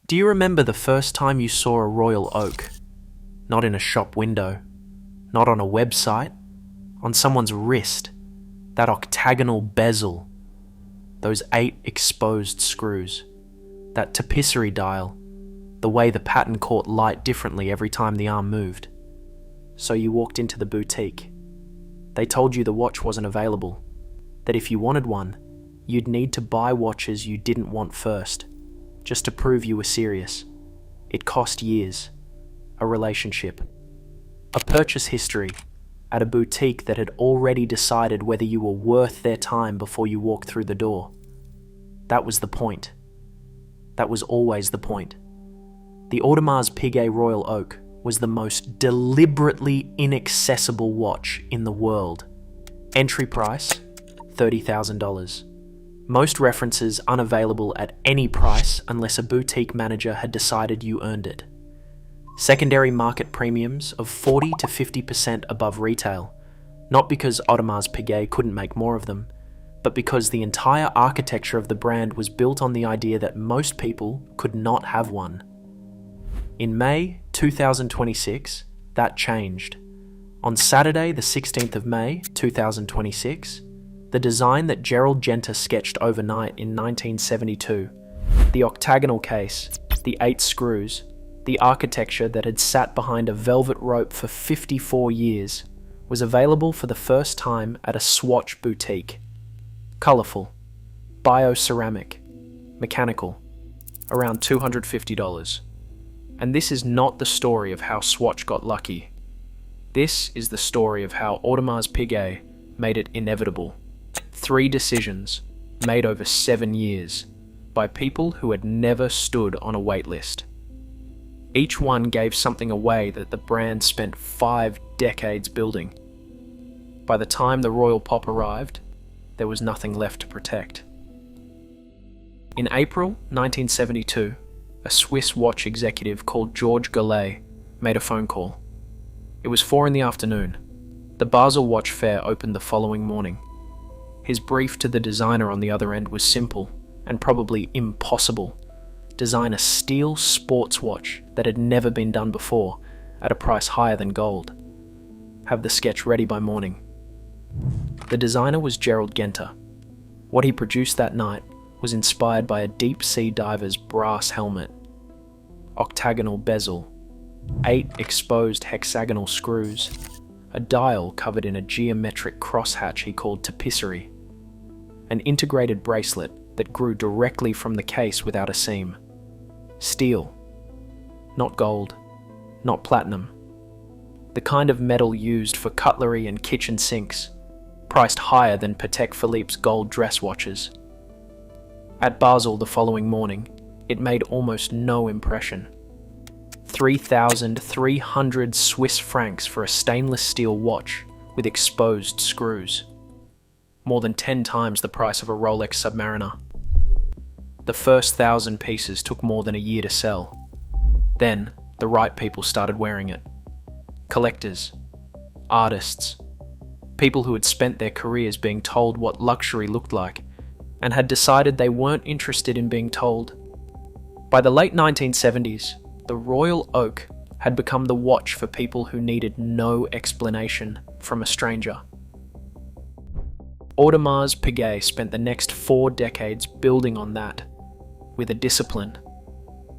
Do you remember the first time you saw a royal oak? Not in a shop window, not on a website, on someone's wrist, that octagonal bezel, those 8 exposed screws, that tapisserie dial, the way the pattern caught light differently every time the arm moved. So you walked into the boutique. They told you the watch wasn't available, that if you wanted one, you'd need to buy watches you didn't want first, just to prove you were serious. It cost years, a relationship, a purchase history at a boutique that had already decided whether you were worth their time before you walked through the door. That was the point. That was always the point. The Audemars Piguet Royal Oak was the most deliberately inaccessible watch in the world. Entry price, $30,000. Most references unavailable at any price unless a boutique manager had decided you earned it. Secondary market premiums of 40 to 50% above retail, not because Audemars Piguet couldn't make more of them, but because the entire architecture of the brand was built on the idea that most people could not have one. In May 2026, that changed. On Saturday, the 16th of May 2026, the design that Gerald Genta sketched overnight in 1972, the octagonal case, the 8 screws, the architecture that had sat behind a velvet rope for 54 years, was available for the first time at a Swatch boutique. Colourful, bioceramic, mechanical, around $250. And this is not the story of how Swatch got lucky. This is the story of how Audemars Piguet made it inevitable. 3 decisions, made over 7 years, by people who had never stood on a waitlist. Each one gave something away that the brand spent 5 decades building. By the time the royal pop arrived, there was nothing left to protect. In April 1972, a Swiss watch executive called Georges Gollet made a phone call. It was 4 p.m. The Basel Watch Fair opened the following morning. His brief to the designer on the other end was simple and probably impossible. Design a steel sports watch that had never been done before at a price higher than gold. Have the sketch ready by morning. The designer was Gerald Genta. What he produced that night was inspired by a deep-sea diver's brass helmet, octagonal bezel, 8 exposed hexagonal screws, a dial covered in a geometric crosshatch he called tapisserie, an integrated bracelet that grew directly from the case without a seam. Steel, not gold, not platinum. The kind of metal used for cutlery and kitchen sinks, priced higher than Patek Philippe's gold dress watches. At Basel the following morning, it made almost no impression. 3,300 Swiss francs for a stainless steel watch with exposed screws. More than 10 times the price of a Rolex Submariner. The first 1,000 pieces took more than a year to sell. Then, the right people started wearing it. Collectors, artists, people who had spent their careers being told what luxury looked like and had decided they weren't interested in being told. By the late 1970s, the Royal Oak had become the watch for people who needed no explanation from a stranger. Audemars Piguet spent the next 4 decades building on that, with a discipline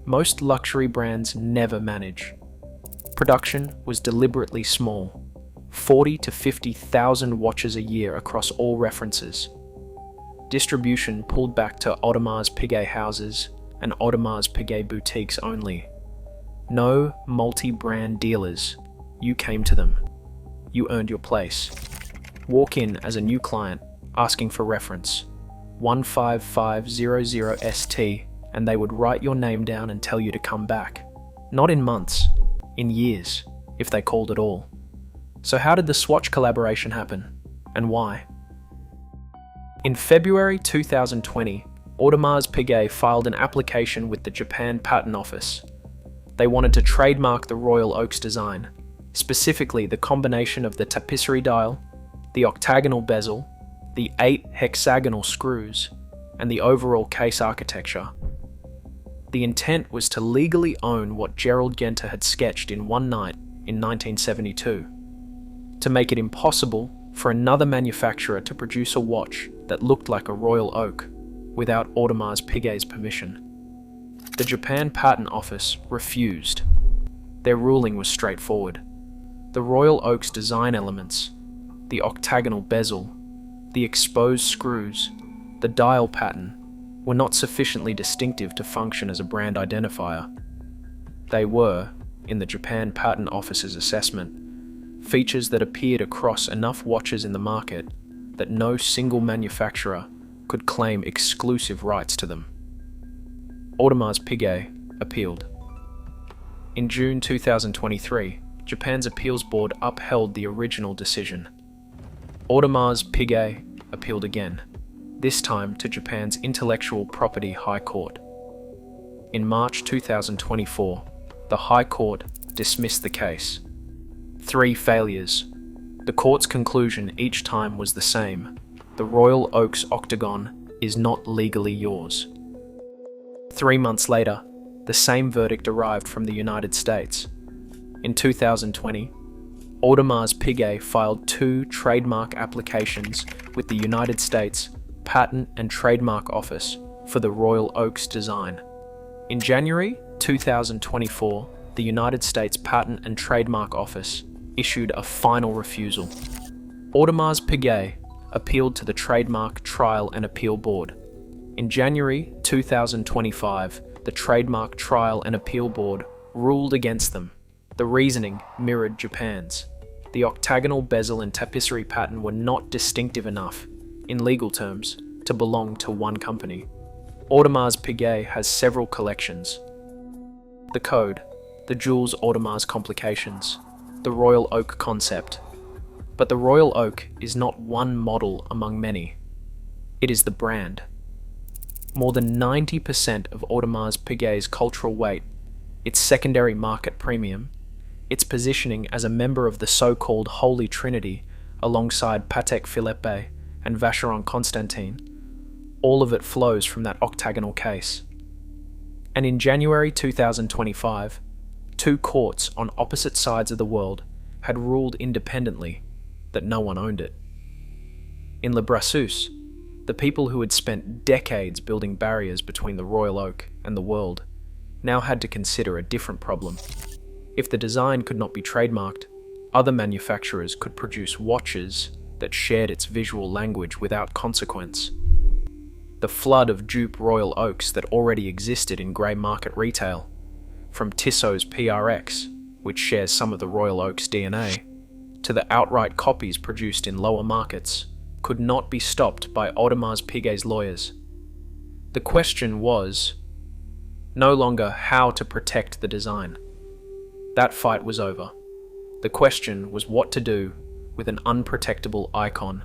most luxury brands never manage. Production was deliberately small, 40 to 50,000 watches a year across all references. Distribution pulled back to Audemars Piguet houses and Audemars Piguet boutiques only. No multi-brand dealers. You came to them. You earned your place. Walk in as a new client, asking for reference 15500ST, and they would write your name down and tell you to come back. Not in months, in years, if they called at all. So how did the Swatch collaboration happen, and why? In February 2020, Audemars Piguet filed an application with the Japan Patent Office. They wanted to trademark the Royal Oak's design, specifically the combination of the tapisserie dial, the octagonal bezel, the 8 hexagonal screws, and the overall case architecture. The intent was to legally own what Gerald Genter had sketched in one night in 1972, to make it impossible for another manufacturer to produce a watch that looked like a royal oak without Audemars Piguet's permission. The Japan Patent Office refused. Their ruling was straightforward. The royal oak's design elements, the octagonal bezel, the exposed screws, the dial pattern, were not sufficiently distinctive to function as a brand identifier. They were, in the Japan Patent Office's assessment, features that appeared across enough watches in the market that no single manufacturer could claim exclusive rights to them. Audemars Piguet appealed. In June 2023, Japan's appeals board upheld the original decision. Audemars Piguet appealed again, this time to Japan's Intellectual Property High Court. In March 2024, the High Court dismissed the case. 3 failures. The court's conclusion each time was the same. The Royal Oak's octagon is not legally yours. 3 months later, the same verdict arrived from the United States. In 2020, Audemars Piguet filed 2 trademark applications with the United States Patent and Trademark Office for the Royal Oak's design. In January 2024, the United States Patent and Trademark Office issued a final refusal. Audemars Piguet appealed to the Trademark Trial and Appeal Board. In January 2025, the Trademark Trial and Appeal Board ruled against them. The reasoning mirrored Japan's. The octagonal bezel and tapisserie pattern were not distinctive enough, in legal terms, to belong to one company. Audemars Piguet has several collections. The Code, the Jules Audemars Complications, the Royal Oak Concept. But the Royal Oak is not one model among many. It is the brand. More than 90% of Audemars Piguet's cultural weight, its secondary market premium, its positioning as a member of the so-called Holy Trinity alongside Patek Philippe and Vacheron Constantin, all of it flows from that octagonal case. And in January 2025, 2 courts on opposite sides of the world had ruled independently that no one owned it. In Le Brassus, the people who had spent decades building barriers between the Royal Oak and the world now had to consider a different problem. If the design could not be trademarked, other manufacturers could produce watches that shared its visual language without consequence. The flood of dupe Royal Oaks that already existed in grey market retail, from Tissot's PRX, which shares some of the Royal Oak's DNA, to the outright copies produced in lower markets, could not be stopped by Audemars Piguet's lawyers. The question was no longer how to protect the design. That fight was over. The question was what to do with an unprotectable icon.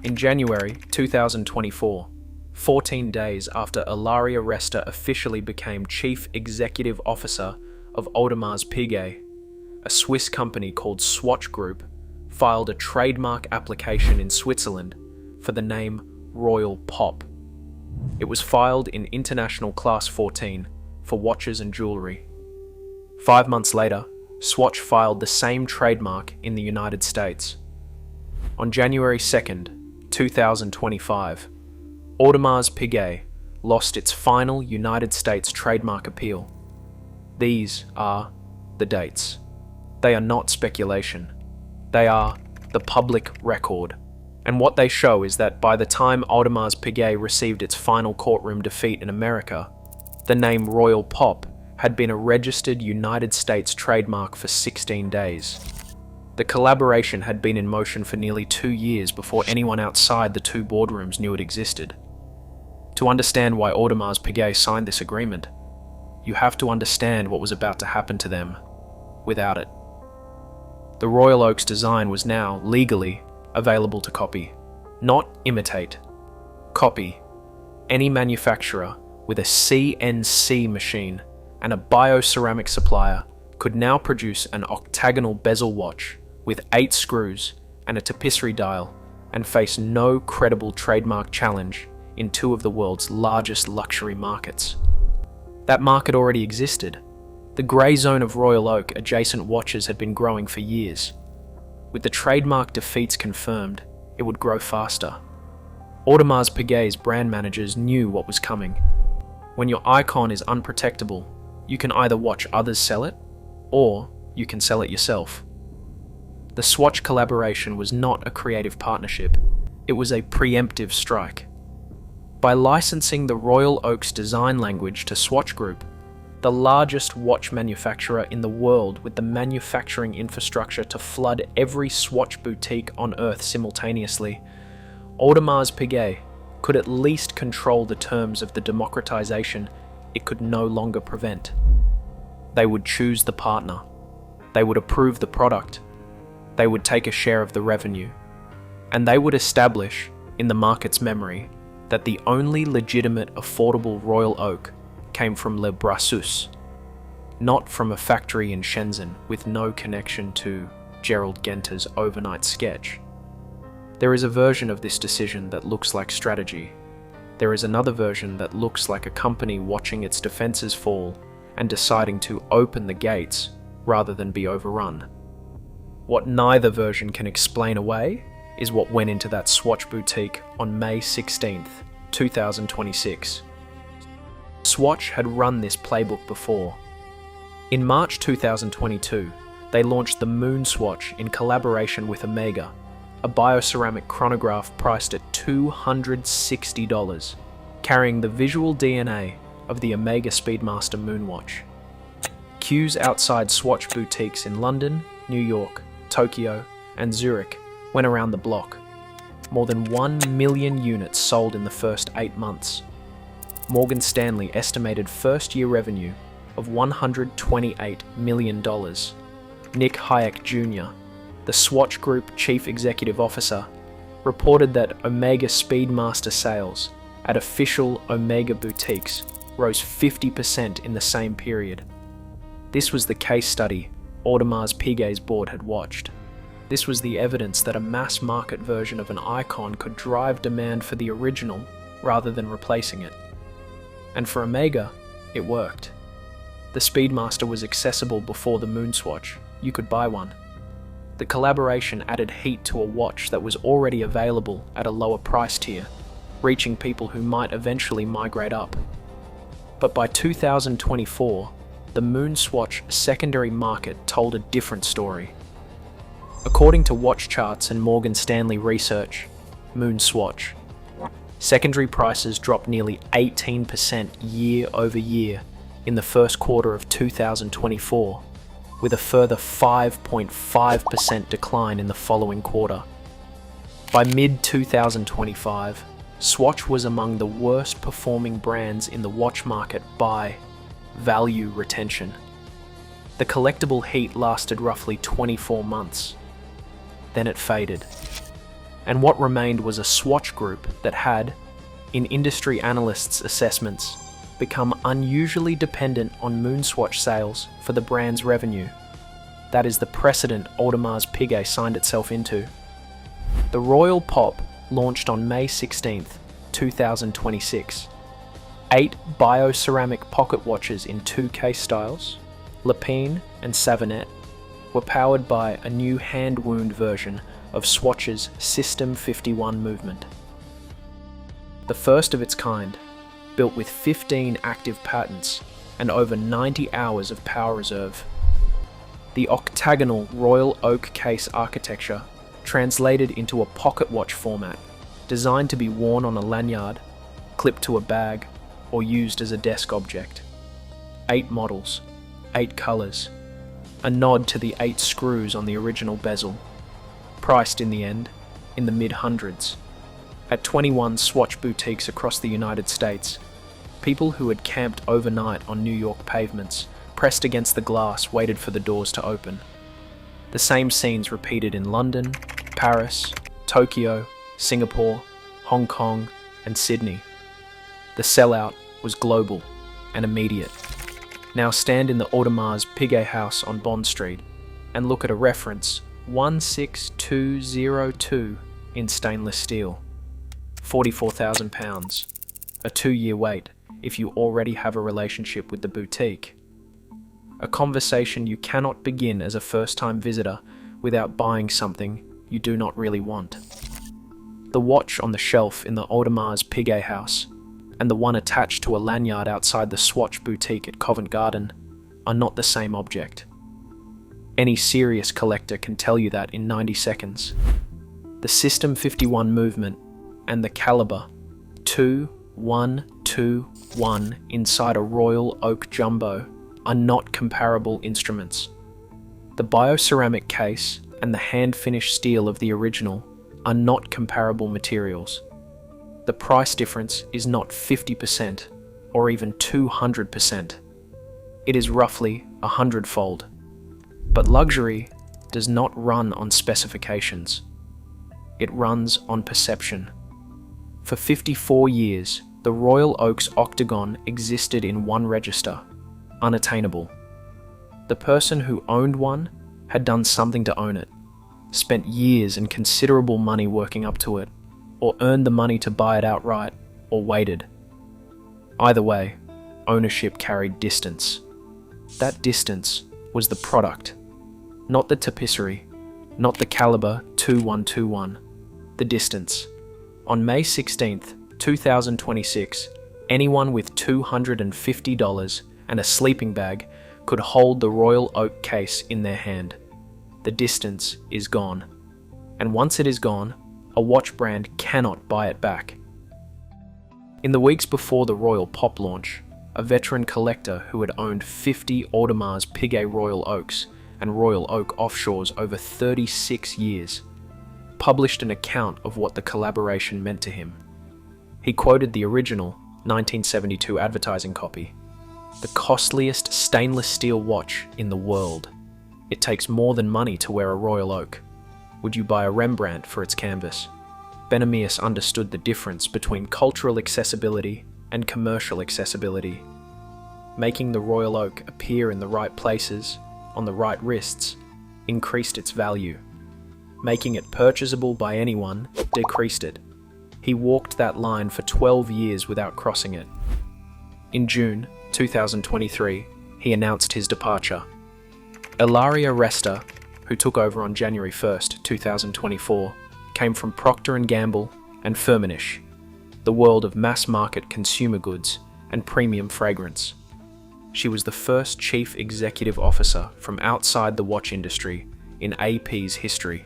In January 2024, 14 days after Ilaria Resta officially became Chief Executive Officer of Audemars Piguet, a Swiss company called Swatch Group filed a trademark application in Switzerland for the name Royal Pop. It was filed in International Class 14 for watches and jewellery. 5 months later, Swatch filed the same trademark in the United States. On January 2nd, 2025, Audemars Piguet lost its final United States trademark appeal. These are the dates. They are not speculation. They are the public record. And what they show is that by the time Audemars Piguet received its final courtroom defeat in America, the name Royal Pop had been a registered United States trademark for 16 days. The collaboration had been in motion for nearly 2 years before anyone outside the 2 boardrooms knew it existed. To understand why Audemars Piguet signed this agreement, you have to understand what was about to happen to them without it. The Royal Oak's design was now, legally, available to copy. Not imitate. Copy. Any manufacturer with a CNC machine and a bioceramic supplier could now produce an octagonal bezel watch with 8 screws and a tapisserie dial and face no credible trademark challenge in 2 of the world's largest luxury markets. That market already existed. The grey zone of royal oak adjacent watches had been growing for years. With the trademark defeats confirmed, it would grow faster. Audemars Piguet's brand managers knew what was coming. When your icon is unprotectable, you can either watch others sell it, or you can sell it yourself. The Swatch collaboration was not a creative partnership, it was a preemptive strike. By licensing the Royal Oak's design language to Swatch Group, the largest watch manufacturer in the world with the manufacturing infrastructure to flood every Swatch boutique on Earth simultaneously, Audemars Piguet could at least control the terms of the democratization it could no longer prevent. They would choose the partner. They would approve the product. They would take a share of the revenue. And they would establish, in the market's memory, that the only legitimate affordable royal oak came from Le Brassus, not from a factory in Shenzhen with no connection to Gerald Genter's overnight sketch. There is a version of this decision that looks like strategy. There is another version that looks like a company watching its defenses fall and deciding to open the gates rather than be overrun. What neither version can explain away is what went into that Swatch boutique on May 16th, 2026. Swatch had run this playbook before. In March 2022, they launched the Moon Swatch in collaboration with Omega, a bioceramic chronograph priced at $260, carrying the visual DNA of the Omega Speedmaster Moonwatch. Queues outside Swatch boutiques in London, New York, Tokyo, and Zurich went around the block. More than 1 million units sold in the first 8 months. Morgan Stanley estimated first-year revenue of $128 million. Nick Hayek Jr., the Swatch Group Chief Executive Officer, reported that Omega Speedmaster sales at official Omega boutiques rose 50% in the same period. This was the case study Audemars Piguet's board had watched. This was the evidence that a mass-market version of an icon could drive demand for the original rather than replacing it. And for Omega, it worked. The Speedmaster was accessible before the Moon Swatch. You could buy one. The collaboration added heat to a watch that was already available at a lower price tier, reaching people who might eventually migrate up. But by 2024, the Moon Swatch secondary market told a different story. According to watch charts and Morgan Stanley research, Moon Swatch, secondary prices dropped nearly 18% year over year in the first quarter of 2024, with a further 5.5% decline in the following quarter. By mid-2025, Swatch was among the worst performing brands in the watch market by value retention. The collectible heat lasted roughly 24 months. Then it faded. And what remained was a Swatch Group that had, in industry analysts' assessments, become unusually dependent on Moon Swatch sales for the brand's revenue. That is the precedent Audemars Piguet signed itself into. The Royal Pop launched on May 16th, 2026. 8 bioceramic pocket watches in 2 case styles, Lapine and Savonette, were powered by a new hand-wound version of Swatch's System 51 movement. The first of its kind, built with 15 active patents and over 90 hours of power reserve. The octagonal Royal Oak case architecture translated into a pocket watch format, designed to be worn on a lanyard, clipped to a bag, or used as a desk object. 8 models, 8 colours, a nod to the 8 screws on the original bezel, priced in the end in the mid-hundreds. At 21 Swatch boutiques across the United States, people who had camped overnight on New York pavements, pressed against the glass, waited for the doors to open. The same scenes repeated in London, Paris, Tokyo, Singapore, Hong Kong, and Sydney. The sellout was global and immediate. Now stand in the Audemars Piguet house on Bond Street and look at a reference 16202 in stainless steel. £44,000, a 2-year wait, if you already have a relationship with the boutique. A conversation you cannot begin as a first-time visitor without buying something you do not really want. The watch on the shelf in the Audemars Piguet house and the one attached to a lanyard outside the Swatch boutique at Covent Garden are not the same object. Any serious collector can tell you that in 90 seconds. The System 51 movement and the caliber 2121 inside a Royal Oak Jumbo are not comparable instruments. The bioceramic case and the hand-finished steel of the original are not comparable materials. The price difference is not 50% or even 200%. It is roughly 100-fold. But luxury does not run on specifications. It runs on perception. For 54 years, the Royal Oak's octagon existed in one register, unattainable. The person who owned one had done something to own it, spent years and considerable money working up to it, or earned the money to buy it outright, or waited. Either way, ownership carried distance. That distance was the product, not the tapisserie, not the caliber 2121, the distance. On May 16th, 2026, anyone with $250 and a sleeping bag could hold the Royal Oak case in their hand. The distance is gone. And once it is gone, a watch brand cannot buy it back. In the weeks before the Royal Pop launch, a veteran collector who had owned 50 Audemars Piguet Royal Oaks and Royal Oak offshores over 36 years, published an account of what the collaboration meant to him. He quoted the original 1972 advertising copy: "The costliest stainless steel watch in the world. It takes more than money to wear a Royal Oak. Would you buy a Rembrandt for its canvas?" Benemius understood the difference between cultural accessibility and commercial accessibility. Making the Royal Oak appear in the right places, on the right wrists, increased its value. Making it purchasable by anyone decreased it. He walked that line for 12 years without crossing it. In June 2023, he announced his departure. Ilaria Resta, who took over on January 1st, 2024, came from Procter & Gamble and Firmenich, the world of mass-market consumer goods and premium fragrance. She was the first chief executive officer from outside the watch industry in AP's history.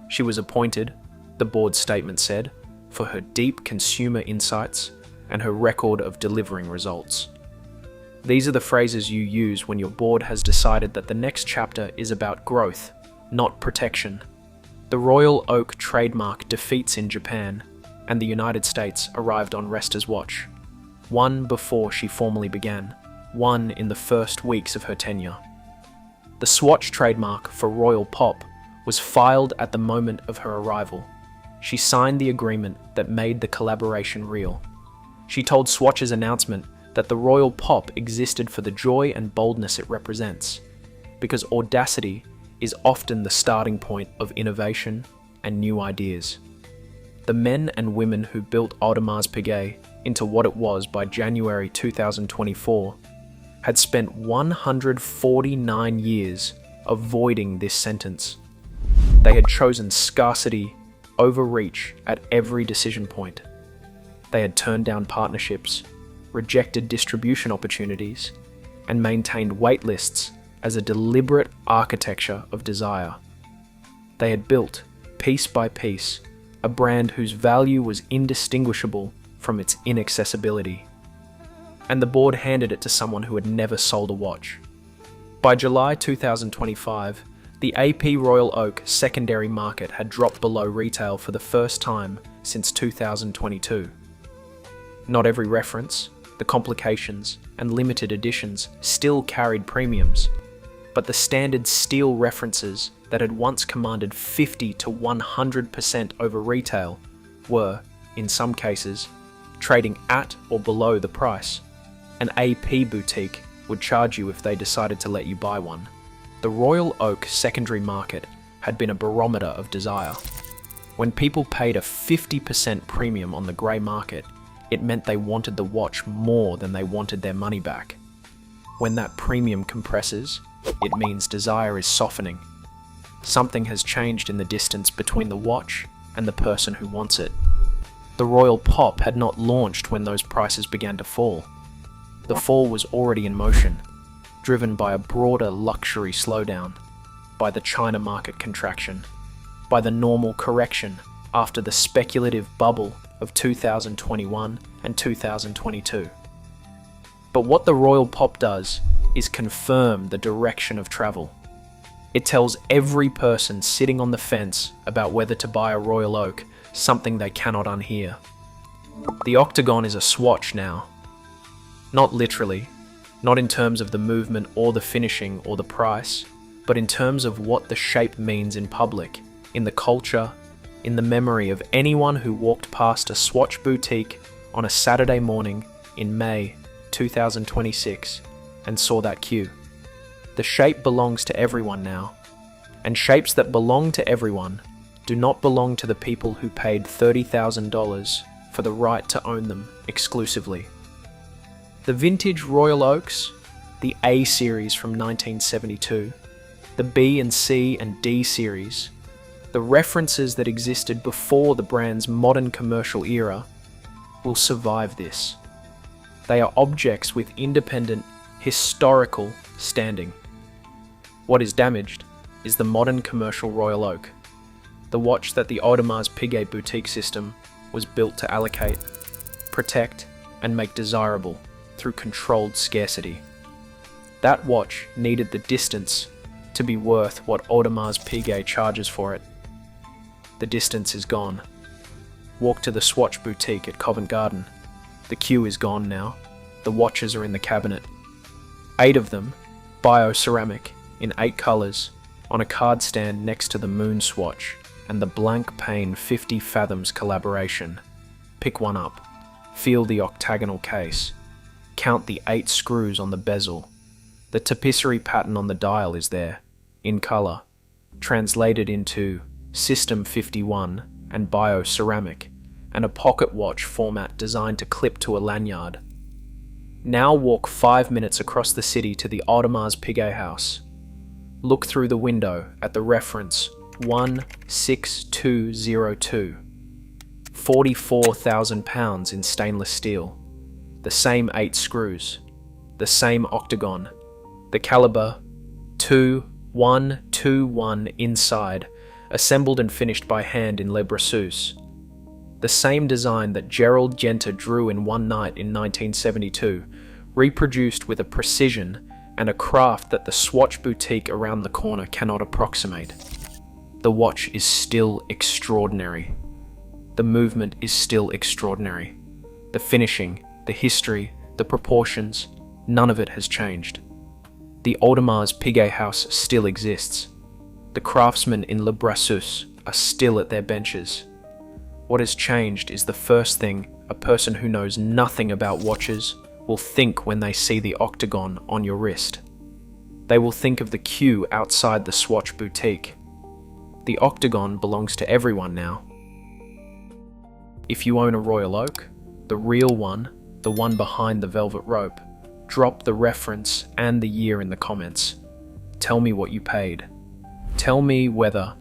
She was appointed, the board statement said, for her deep consumer insights and her record of delivering results. These are the phrases you use when your board has decided that the next chapter is about growth, not protection. The Royal Oak trademark defeats in Japan, and the United States arrived on Resta's watch. One before she formally began, one in the first weeks of her tenure. The Swatch trademark for Royal Pop was filed at the moment of her arrival. She signed the agreement that made the collaboration real. She told Swatch's announcement that the Royal Pop existed for the joy and boldness it represents, because audacity is often the starting point of innovation and new ideas. The men and women who built Audemars Piguet into what it was by January 2024 had spent 149 years avoiding this sentence. They had chosen scarcity over reach at every decision point. They had turned down partnerships, rejected distribution opportunities, and maintained waitlists as a deliberate architecture of desire. They had built, piece by piece, a brand whose value was indistinguishable from its inaccessibility. And the board handed it to someone who had never sold a watch. By July 2025, the AP Royal Oak secondary market had dropped below retail for the first time since 2022. Not every reference, the complications, and limited editions still carried premiums, but the standard steel references that had once commanded 50 to 100% over retail were, in some cases, trading at or below the price. An AP boutique would charge you if they decided to let you buy one. The Royal Oak secondary market had been a barometer of desire. When people paid a 50% premium on the grey market, it meant they wanted the watch more than they wanted their money back. When that premium compresses, it means desire is softening. Something has changed in the distance between the watch and the person who wants it. The royal pop had not launched when those prices began to fall. The fall was already in motion, driven by a broader luxury slowdown, by the China market contraction, by the normal correction after the speculative bubble of 2021 and 2022. But what the royal pop does is confirm the direction of travel. It tells every person sitting on the fence about whether to buy a royal oak something they cannot unhear. The octagon is a swatch now. Not literally, not in terms of the movement or the finishing or the price, but in terms of what the shape means in public, in the culture, in the memory of anyone who walked past a Swatch boutique on a Saturday morning in May 2026 and saw that queue. The shape belongs to everyone now, and shapes that belong to everyone do not belong to the people who paid $30,000 for the right to own them exclusively. The vintage Royal Oaks, the A series from 1972, the B and C and D series, the references that existed before the brand's modern commercial era, will survive this. They are objects with independent, historical standing. What is damaged is the modern commercial Royal Oak, the watch that the Audemars Piguet boutique system was built to allocate, protect, and make desirable through controlled scarcity. That watch needed the distance to be worth what Audemars Piguet charges for it. The distance is gone. Walk to the Swatch boutique at Covent Garden. The queue is gone now. The watches are in the cabinet. 8 of them, bio-ceramic, in 8 colours, on a card stand next to the Moon Swatch and the blank pane 50 Fathoms collaboration. Pick one up. Feel the octagonal case. Count the 8 screws on the bezel. The tapisserie pattern on the dial is there, in colour, translated into System 51 and bio-ceramic, and a pocket watch format designed to clip to a lanyard. Now walk 5 minutes across the city to the Audemars Piguet house. Look through the window at the reference 16202. £44,000 in stainless steel. The same 8 screws. The same octagon. The caliber 2121 inside, assembled and finished by hand in Le Brassus. The same design that Gerald Genter drew in one night in 1972, reproduced with a precision and a craft that the Swatch boutique around the corner cannot approximate. The watch is still extraordinary. The movement is still extraordinary. The finishing, the history, the proportions, none of it has changed. The Audemars Piguet house still exists. The craftsmen in Le Brassus are still at their benches. What has changed is the first thing a person who knows nothing about watches will think when they see the octagon on your wrist. They will think of the queue outside the Swatch boutique. The octagon belongs to everyone now. If you own a Royal Oak, the real one, the one behind the velvet rope, drop the reference and the year in the comments. Tell me what you paid. Tell me whether,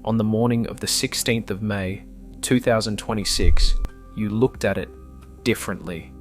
on the morning of the 16th of May, 2026, you looked at it differently.